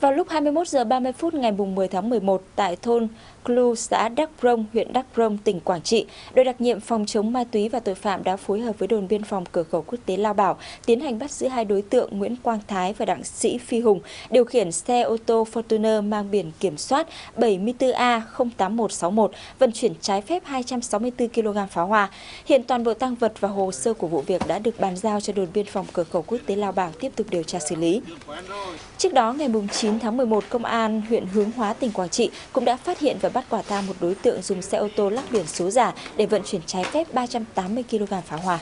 Vào lúc 21 giờ 30 phút ngày 10 tháng 11 tại thôn Clu, xã Đắk Rông, huyện Đắk Rông, tỉnh Quảng Trị, đội đặc nhiệm phòng chống ma túy và tội phạm đã phối hợp với đồn biên phòng cửa khẩu quốc tế Lao Bảo tiến hành bắt giữ hai đối tượng Nguyễn Quang Thái và Đặng Sĩ Phi Hùng điều khiển xe ô tô Fortuner mang biển kiểm soát 74A08161 vận chuyển trái phép 264 kg pháo hoa. Hiện toàn bộ tang vật và hồ sơ của vụ việc đã được bàn giao cho đồn biên phòng cửa khẩu quốc tế Lao Bảo tiếp tục điều tra xử lý. Trước đó, ngày 9 tháng 11, Công an huyện Hướng Hóa, tỉnh Quảng Trị cũng đã phát hiện và bắt quả tang một đối tượng dùng xe ô tô lắp biển số giả để vận chuyển trái phép 380 kg pháo hoa.